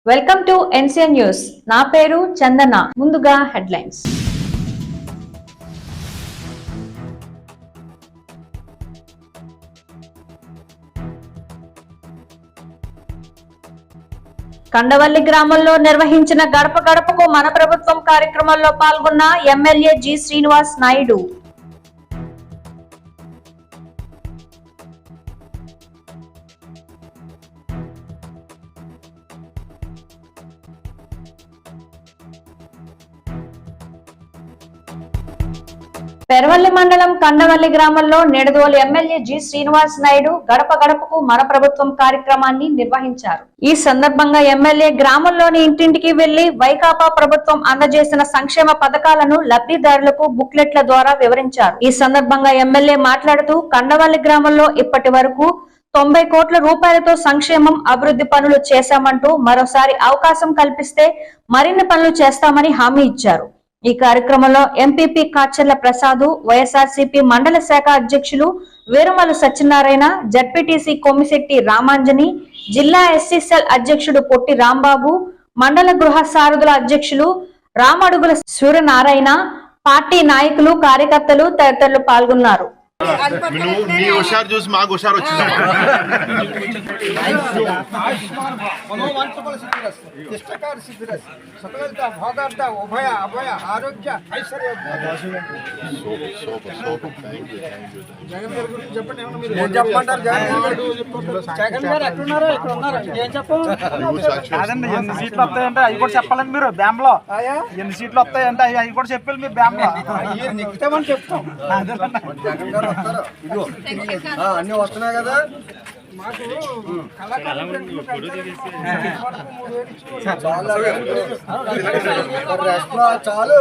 Welcome to NCN news. నా పేరు చందన. ముందుగా హెడ్లైన్స్. కండవల్లి గ్రామంలో నిర్వహించిన గడప గడపకు మన ప్రభుత్వం కార్యక్రమంలో పాల్గొన్న ఎమ్మెల్యే జి శ్రీనివాస్ నాయుడు. పెరవల్లి మండలం కండవల్లి గ్రామంలో నిడదవోలు ఎమ్మెల్యే జి శ్రీనివాస్ నాయుడు గడప గడపకు మన ప్రభుత్వం కార్యక్రమాన్ని నిర్వహించారు. ఈ సందర్భంగా ఎమ్మెల్యే గ్రామంలోని ఇంటింటికి వెళ్లి వైకాపా ప్రభుత్వం అందజేసిన సంక్షేమ పథకాలను లబ్ధిదారులకు బుక్లెట్ల ద్వారా వివరించారు. ఈ సందర్భంగా ఎమ్మెల్యే మాట్లాడుతూ కండవల్లి గ్రామంలో ఇప్పటి వరకు 90 కోట్ల రూపాయలతో సంక్షేమం అభివృద్ధి పనులు చేశామంటూ మరోసారి అవకాశం కల్పిస్తే మరిన్ని పనులు చేస్తామని హామీ ఇచ్చారు. ఈ కార్యక్రమంలో ఎంపీపీ కాచర్ల ప్రసాద్, వైఎస్ఆర్సీపీ మండల శాఖ అధ్యక్షులు వీరమల్లు సత్యనారాయణ, జడ్పీటీసీ కొమ్మిశెట్టి రామాంజని, జిల్లా ఎస్సీసెల్ అధ్యక్షుడు పొట్టి రాంబాబు, మండల గృహ సారథుల అధ్యక్షులు రామడుగుల సూర్యనారాయణ, పార్టీ నాయకులు, కార్యకర్తలు తదితరులు పాల్గొన్నారు. మీ హుషారు చూసి మాకు హుషారు వచ్చింది. ఉభయ అభయ ఆరోగ్య ఐశ్వర్య. జగన్ గారి గురించి చెప్పండి. ఏం చెప్పమంటారు? జగన్ గారు ఎక్కడున్నారో ఇక్కడ ఉన్నారు. ఏం చెప్పండి. ఎన్ని సీట్లు వస్తాయంటే అవి కూడా చెప్పాలండి. మీరు బ్యాంలో ఎన్ని సీట్లు వస్తాయంటే అవి కూడా చెప్పాలి. మీరు బ్యాంలో నిక్కుతామని చెప్తాం. జగన్ గారు వస్తారు. అన్ని వస్తున్నాయి కదా. మాకు చాలు.